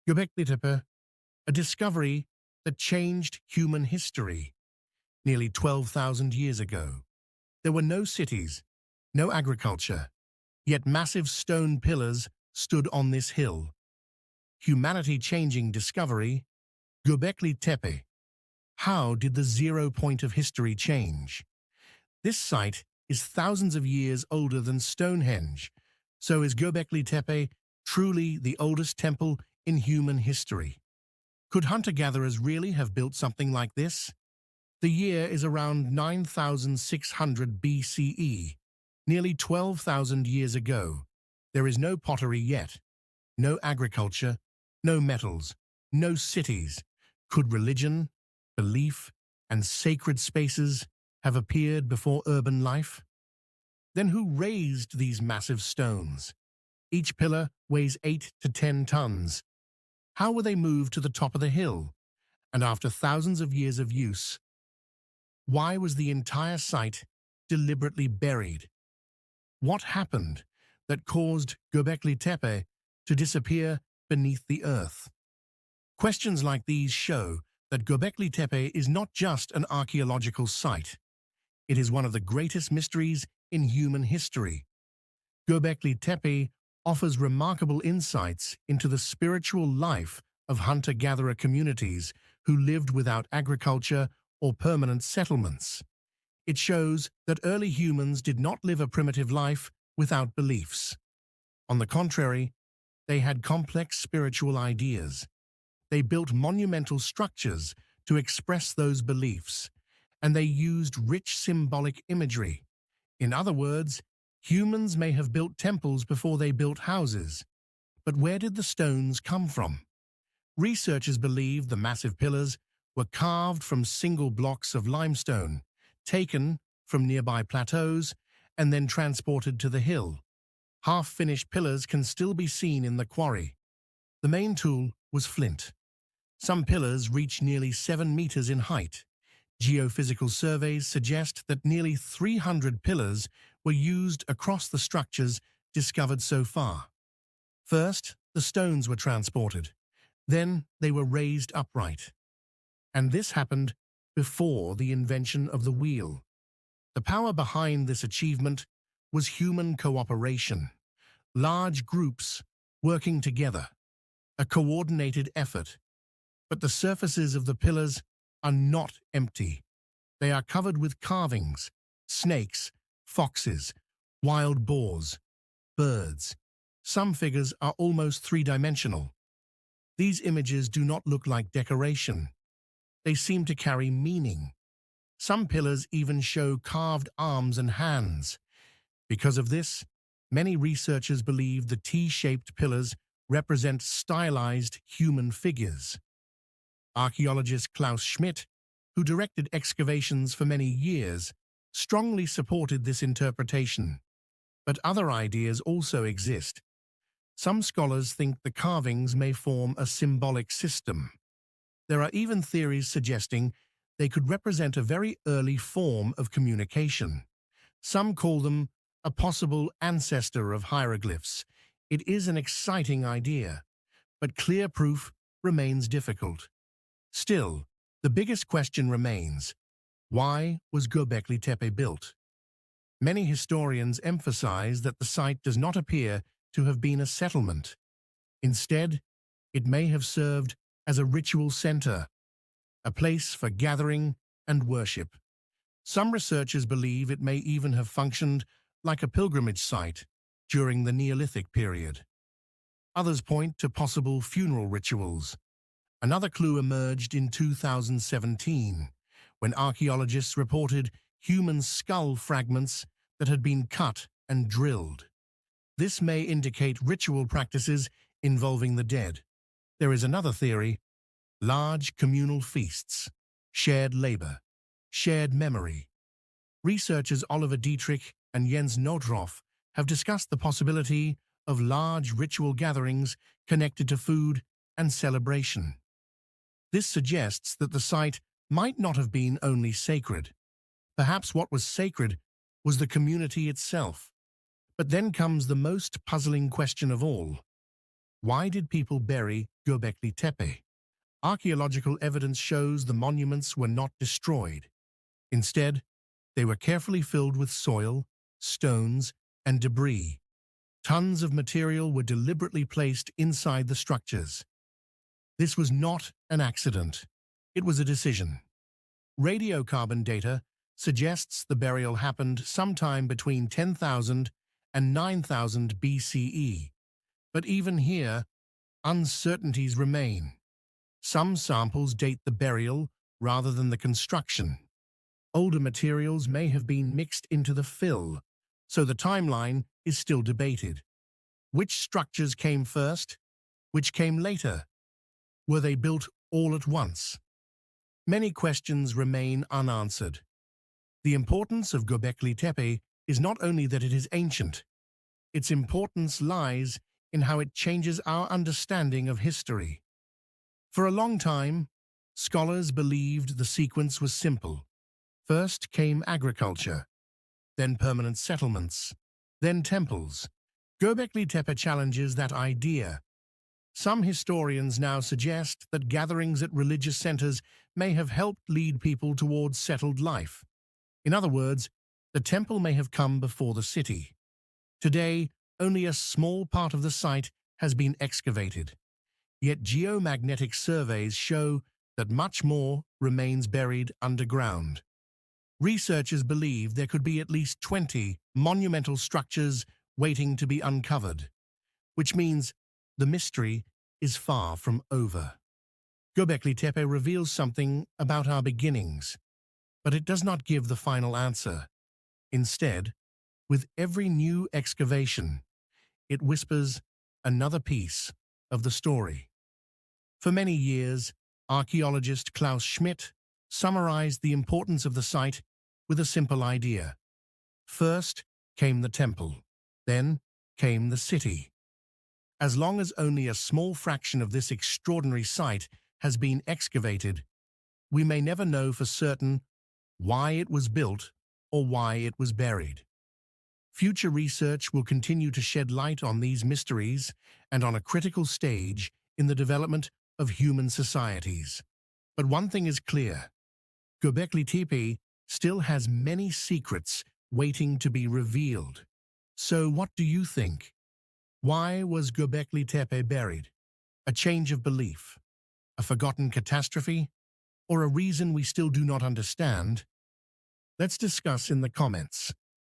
Göbekli Tepe, a discovery that changed human history nearly 12,000 years ago. There were no cities, no agriculture, yet massive stone pillars stood on this hill. Humanity-changing discovery, Göbekli Tepe. How did the 0 point of history change? This site is thousands of years older than Stonehenge, so is Göbekli Tepe truly the oldest temple in human history? Could hunter-gatherers really have built something like this? The year is around 9,600 BCE, nearly 12,000 years ago. There is no pottery yet, no agriculture, no metals, no cities. Could religion, belief, and sacred spaces have appeared before urban life? Then who raised these massive stones? Each pillar weighs 8 to 10 tons. How were they moved to the top of the hill? And after thousands of years of use, why was the entire site deliberately buried? What happened that caused Göbekli Tepe to disappear beneath the earth? Questions like these show that Göbekli Tepe is not just an archaeological site. It is one of the greatest mysteries in human history. Göbekli Tepe offers remarkable insights into the spiritual life of hunter-gatherer communities who lived without agriculture or permanent settlements. It shows that early humans did not live a primitive life without beliefs. On the contrary, they had complex spiritual ideas. They built monumental structures to express those beliefs, and they used rich symbolic imagery. In other words, humans may have built temples before they built houses. But where did the stones come from? Researchers believe the massive pillars were carved from single blocks of limestone, taken from nearby plateaus, and then transported to the hill. Half-finished pillars can still be seen in the quarry. The main tool was flint. Some pillars reach nearly 7 meters in height. Geophysical surveys suggest that nearly 300 pillars were used across the structures discovered so far. First, the stones were transported. Then they were raised upright. And this happened before the invention of the wheel. The power behind this achievement was human cooperation, large groups working together, a coordinated effort. But the surfaces of the pillars are not empty. They are covered with carvings, snakes, foxes, wild boars, birds. Some figures are almost three-dimensional. These images do not look like decoration. They seem to carry meaning. Some pillars even show carved arms and hands. Because of this, many researchers believe the T-shaped pillars represent stylized human figures. Archaeologist Klaus Schmidt, who directed excavations for many years, strongly supported this interpretation. But other ideas also exist. Some scholars think the carvings may form a symbolic system. There are even theories suggesting they could represent a very early form of communication. Some call them a possible ancestor of hieroglyphs. It is an exciting idea, but clear proof remains difficult. Still, the biggest question remains: why was Göbekli Tepe built? Many historians emphasize that the site does not appear to have been a settlement. Instead, it may have served as a ritual center, a place for gathering and worship. Some researchers believe it may even have functioned like a pilgrimage site during the Neolithic period. Others point to possible funeral rituals. Another clue emerged in 2017, when archaeologists reported human skull fragments that had been cut and drilled. This may indicate ritual practices involving the dead. There is another theory: large communal feasts, shared labor, shared memory. Researchers Oliver Dietrich and Jens Nordhoff have discussed the possibility of large ritual gatherings connected to food and celebration. This suggests that the site might not have been only sacred. Perhaps what was sacred was the community itself. But then comes the most puzzling question of all. Why did people bury Göbekli Tepe? Archaeological evidence shows the monuments were not destroyed. Instead, they were carefully filled with soil, stones, and debris. Tons of material were deliberately placed inside the structures. This was not an accident. It was a decision. Radiocarbon data suggests the burial happened sometime between 10,000 and 9,000 BCE. But even here, uncertainties remain. Some samples date the burial rather than the construction. Older materials may have been mixed into the fill, so the timeline is still debated. Which structures came first? Which came later? Were they built all at once? Many questions remain unanswered. The importance of Göbekli Tepe is not only that it is ancient. Its importance lies in how it changes our understanding of history. For a long time, scholars believed the sequence was simple. First came agriculture, then permanent settlements, then temples. Göbekli Tepe challenges that idea. Some historians now suggest that gatherings at religious centers may have helped lead people towards settled life. In other words, the temple may have come before the city. Today, only a small part of the site has been excavated. Yet geomagnetic surveys show that much more remains buried underground. Researchers believe there could be at least 20 monumental structures waiting to be uncovered, which means the mystery is far from over. Göbekli Tepe reveals something about our beginnings, but it does not give the final answer. Instead, with every new excavation, it whispers another piece of the story. For many years, archaeologist Klaus Schmidt summarized the importance of the site with a simple idea. First came the temple, then came the city. As long as only a small fraction of this extraordinary site has been excavated, we may never know for certain why it was built or why it was buried. Future research will continue to shed light on these mysteries and on a critical stage in the development of human societies. But one thing is clear: Göbekli Tepe still has many secrets waiting to be revealed. So what do you think? Why was Göbekli Tepe buried? A change of belief? A forgotten catastrophe? Or a reason we still do not understand? Let's discuss in the comments.